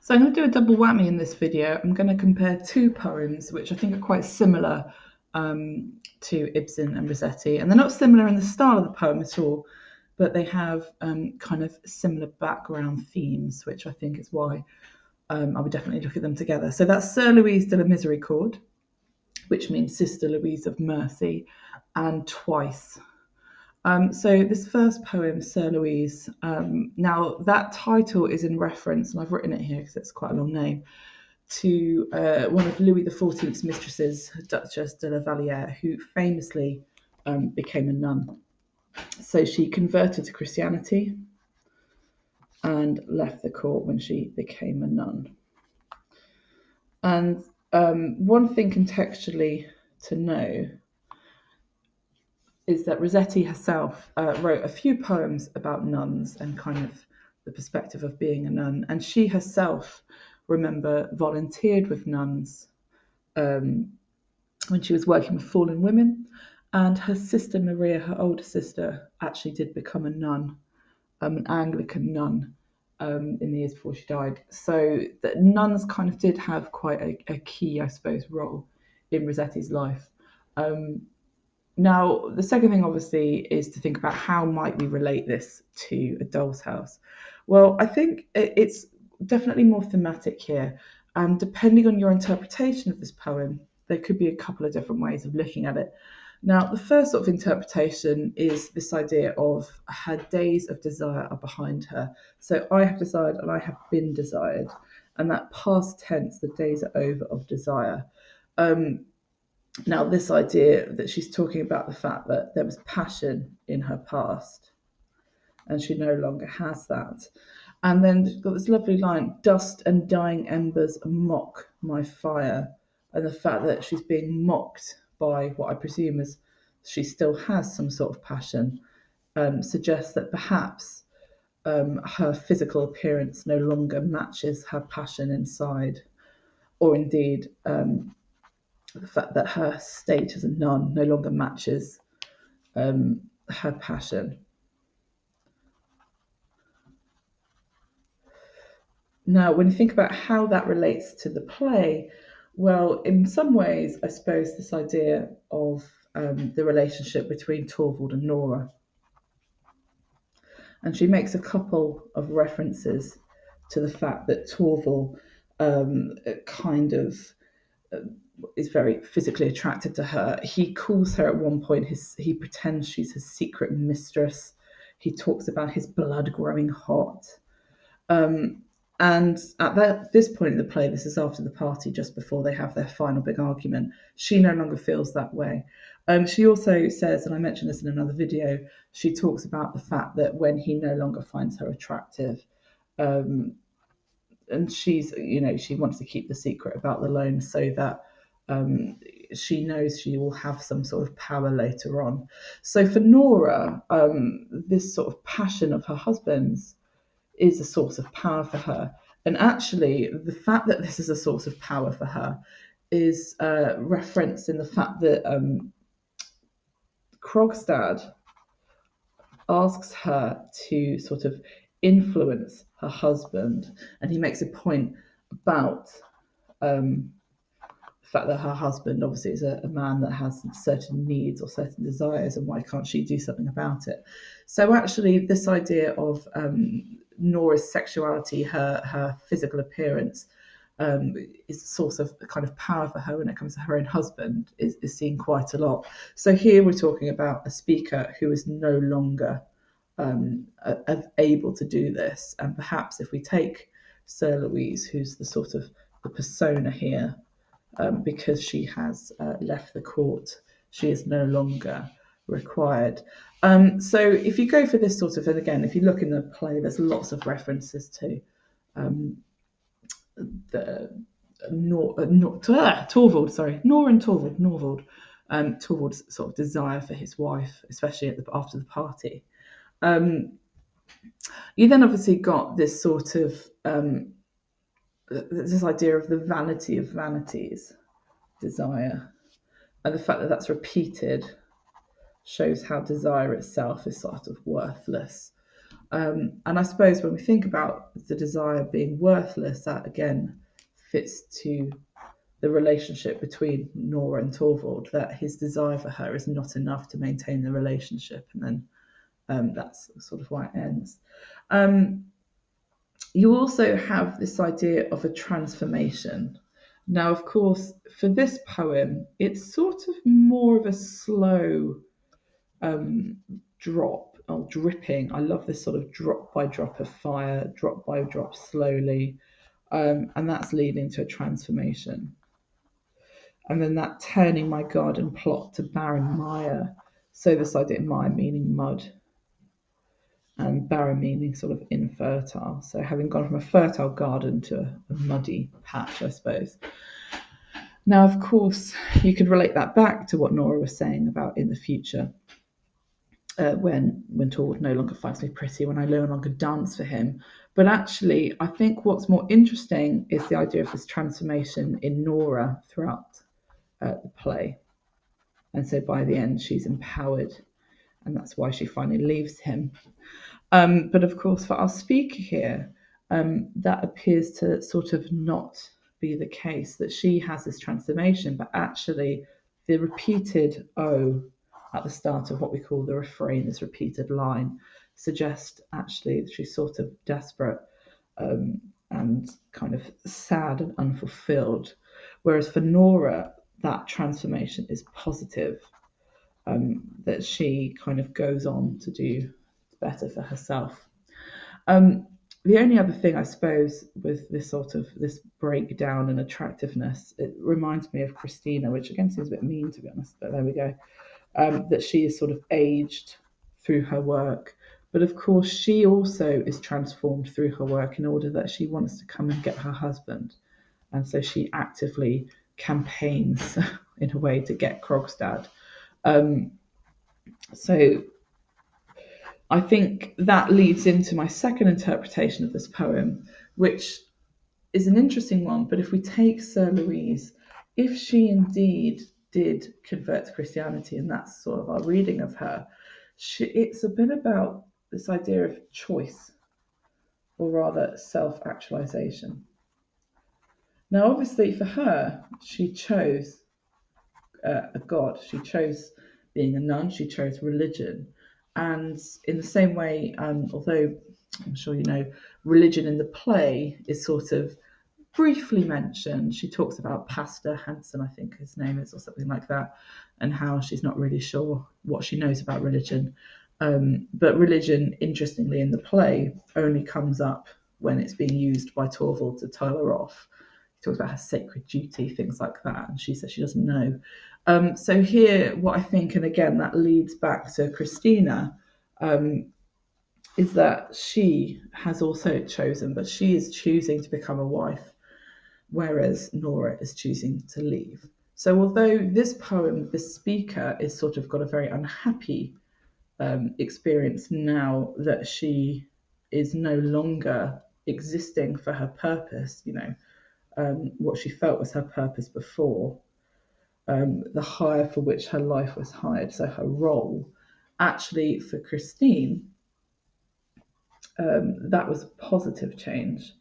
So I'm going to do a double whammy in this video. I'm going to compare two poems which I think are quite similar to Ibsen and Rossetti. And they're not similar in the style of the poem at all, but they have kind of similar background themes, which I think is why I would definitely look at them together. So that's Soeur Louise de la Miséricorde, which means Sister Louise of Mercy, and Twice. So this first poem, Soeur Louise, now that title is in reference, and I've written it here because it's quite a long name, to one of Louis XIV's mistresses, Duchess de la Vallière, who famously became a nun. So she converted to Christianity and left the court when she became a nun. And one thing contextually to know is that Rossetti herself wrote a few poems about nuns and kind of the perspective of being a nun. And she herself, remember, volunteered with nuns when she was working with fallen women. And her sister Maria, her older sister, actually did become a nun, an Anglican nun, in the years before she died. So the nuns kind of did have quite a key, I suppose, role in Rossetti's life. Now, the second thing, obviously, is to think about how might we relate this to A Doll's House. Well, I think it's definitely more thematic here. And depending on your interpretation of this poem, there could be a couple of different ways of looking at it. Now, the first sort of interpretation is this idea of her days of desire are behind her. So I have desired and I have been desired. And that past tense, the days are over of desire. Now, this idea that she's talking about the fact that there was passion in her past and she no longer has that. And then she's got this lovely line, dust and dying embers mock my fire. And the fact that she's being mocked by what I presume is she still has some sort of passion suggests that perhaps her physical appearance no longer matches her passion inside, or indeed the fact that her state as a nun no longer matches her passion. Now, when you think about how that relates to the play, well, in some ways, I suppose this idea of the relationship between Torvald and Nora. And she makes a couple of references to the fact that Torvald kind of is very physically attracted to her. He calls her at one point, he pretends she's his secret mistress. He talks about his blood growing hot. And at this point in the play, this is after the party, just before they have their final big argument, she no longer feels that way. She also says, and I mentioned this in another video, she talks about the fact that when he no longer finds her attractive, and she wants to keep the secret about the loan so that she knows she will have some sort of power later on. So for Nora, this sort of passion of her husband's is a source of power for her. And actually, the fact that this is a source of power for her is referenced in the fact that Krogstad asks her to sort of influence her husband, and he makes a point about the fact that her husband obviously is a man that has certain needs or certain desires, and why can't she do something about it? So actually, this idea of Nora's sexuality, her physical appearance, is a source of kind of power for her when it comes to her own husband, is seen quite a lot. So here we're talking about a speaker who is no longer able to do this. And perhaps if we take Soeur Louise, who's the sort of the persona here, because she has left the court, she is no longer required. So if you go for this sort of, and again, if you look in the play, there's lots of references to Torvald, Nora and Torvald, Torvald's sort of desire for his wife, especially after the party. You then obviously got this sort of this idea of the vanity of vanities, desire, and the fact that that's repeated shows how desire itself is sort of worthless. And I suppose when we think about the desire being worthless, that again fits to the relationship between Nora and Torvald, that his desire for her is not enough to maintain the relationship. And then that's sort of why it ends. You also have this idea of a transformation. Now, of course, for this poem, it's sort of more of a slow drop or dripping. I love this sort of drop by drop of fire, drop by drop slowly, and that's leading to a transformation. And then that turning my garden plot to barren mire. So this idea, mire meaning mud, and barren meaning sort of infertile. So having gone from a fertile garden to a muddy patch, I suppose. Now, of course, you could relate that back to what Nora was saying about in the future, when Torvald no longer finds me pretty, when I no longer dance for him. But actually, I think what's more interesting is the idea of this transformation in Nora throughout the play. And so by the end, she's empowered, and that's why she finally leaves him. But of course, for our speaker here, that appears to sort of not be the case, that she has this transformation, but actually the repeated O at the start of what we call the refrain, this repeated line, suggests actually that she's sort of desperate and kind of sad and unfulfilled. Whereas for Nora, that transformation is positive, that she kind of goes on to do better for herself. The only other thing, I suppose, with this sort of this breakdown and attractiveness, it reminds me of Christina, which again seems a bit mean, to be honest, but there we go. That she is sort of aged through her work, but of course she also is transformed through her work in order that she wants to come and get her husband, and so she actively campaigns in a way to get Krogstad. So I think that leads into my second interpretation of this poem, which is an interesting one. But if we take Soeur Louise, if she indeed did convert to Christianity, and that's sort of our reading of her, it's a bit about this idea of choice, or rather self-actualization. Now, obviously, for her, she chose a god. She chose being a nun. She chose religion. And in the same way, although I'm sure you know, religion in the play is sort of briefly mentioned. She talks about Pastor Hansen, I think his name is, or something like that, and how she's not really sure what she knows about religion. But religion, interestingly, in the play only comes up when it's being used by Torvald to tell her off. He talks about her sacred duty, things like that, and she says she doesn't know. So here, what I think, and again, that leads back to Christina, is that she has also chosen, but she is choosing to become a wife, whereas Nora is choosing to leave. So although this poem, the speaker is sort of got a very unhappy experience now that she is no longer existing for her purpose, what she felt was her purpose before, the hire for which her life was hired, so her role. Actually, for Christine, that was a positive change,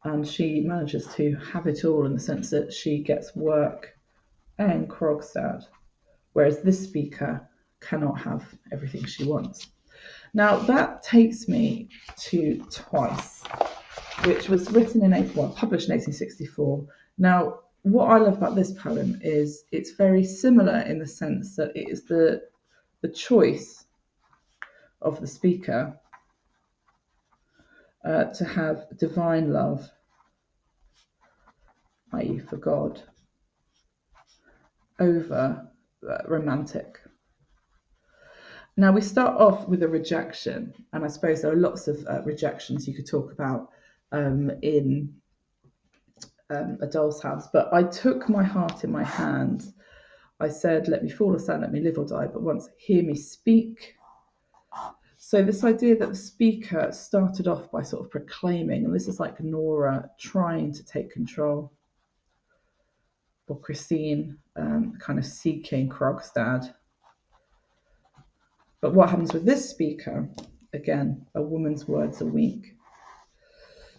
and she manages to have it all in the sense that she gets work and Krogstad, whereas this speaker cannot have everything she wants. Now that takes me to Twice, which was written published in 1864. Now, what I love about this poem is it's very similar in the sense that it is the choice of the speaker to have divine love, i.e. for God, over romantic. Now we start off with a rejection, and I suppose there are lots of rejections you could talk about in A Doll's House, but I took my heart in my hand. I said, let me fall or stand, let me live or die, but once hear me speak. So this idea that the speaker started off by sort of proclaiming, and this is like Nora trying to take control, or Christine kind of seeking Krogstad. But what happens with this speaker again, a woman's words are weak.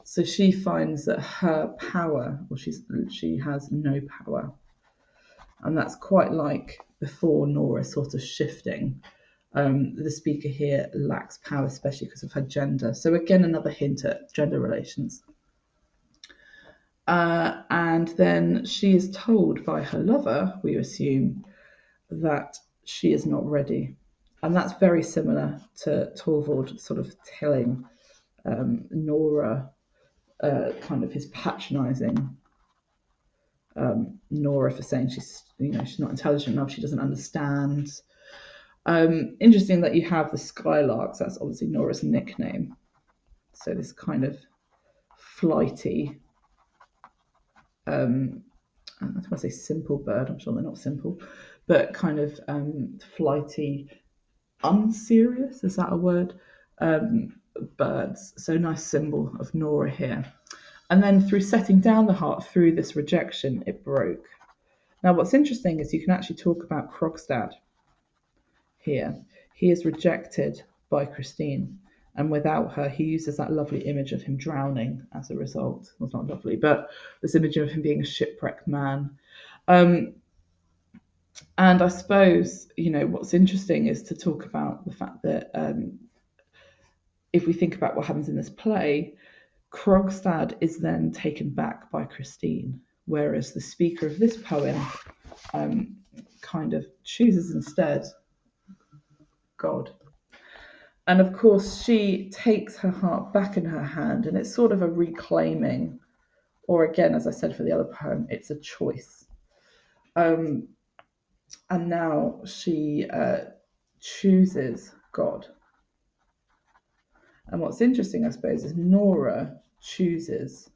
So she finds that her power, or she has no power. And that's quite like before Nora sort of shifting. The speaker here lacks power, especially because of her gender. So again, another hint at gender relations. And then she is told by her lover, we assume, that she is not ready. And that's very similar to Torvald sort of telling Nora, kind of his patronising Nora for saying she's not intelligent enough, she doesn't understand. Interesting that you have the Skylarks. That's obviously Nora's nickname. So this kind of flighty, I don't want to say simple bird. I'm sure they're not simple, but kind of flighty, unserious. Is that a word? Birds. So nice symbol of Nora here. And then through setting down the heart through this rejection, it broke. Now, what's interesting is you can actually talk about Krogstad here. He is rejected by Christine, and without her, he uses that lovely image of him drowning as a result. Well, it's not lovely, but this image of him being a shipwrecked man. And I suppose, what's interesting is to talk about the fact that if we think about what happens in this play, Krogstad is then taken back by Christine, whereas the speaker of this poem kind of chooses instead God. And of course, she takes her heart back in her hand, and it's sort of a reclaiming, or again, as I said for the other poem, it's a choice. And now she chooses God. And what's interesting, I suppose, is Nora chooses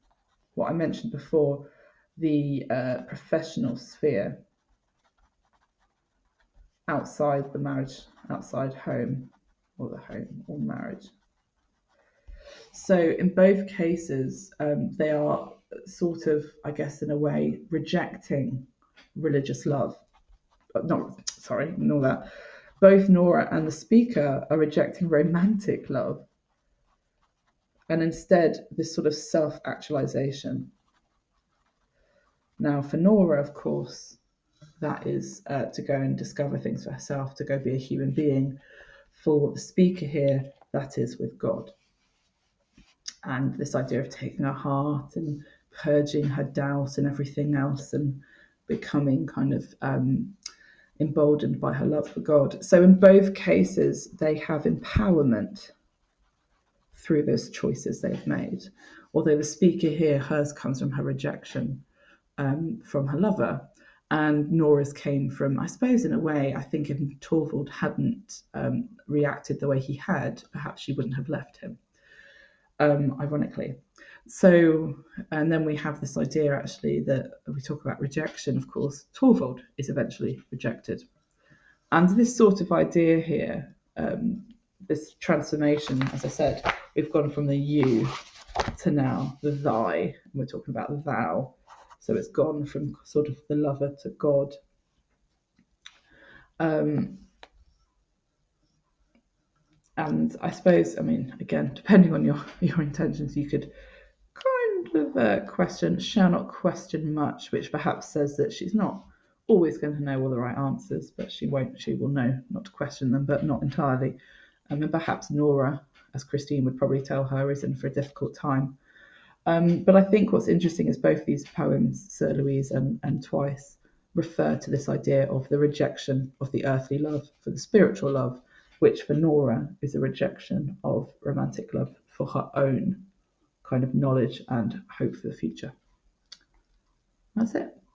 what I mentioned before, the professional sphere outside the marriage, outside home, or the home, or marriage. So in both cases, they are sort of, I guess, in a way, rejecting religious love. Ignore that. Both Nora and the speaker are rejecting romantic love, and instead this sort of self-actualization. Now, for Nora, of course, that is to go and discover things for herself, to go be a human being. For the speaker here, that is with God. And this idea of taking her heart and purging her doubt and everything else, and becoming kind of emboldened by her love for God. So in both cases, they have empowerment through those choices they've made. Although the speaker here, hers comes from her rejection from her lover, and Nora's came from, I suppose, in a way, I think if Torvald hadn't reacted the way he had, perhaps she wouldn't have left him, ironically. So, and then we have this idea, actually, that we talk about rejection, of course. Torvald is eventually rejected. And this sort of idea here, this transformation, as I said, we've gone from the you to now the thy, and we're talking about thou. So it's gone from sort of the lover to God. And I suppose, again, depending on your intentions, you could kind of question, shall not question much, which perhaps says that she's not always going to know all the right answers, but she will know not to question them, but not entirely. And perhaps Nora, as Christine would probably tell her, is in for a difficult time. But I think what's interesting is both these poems, Sir Louise and Twice, refer to this idea of the rejection of the earthly love for the spiritual love, which for Nora is a rejection of romantic love for her own kind of knowledge and hope for the future. That's it.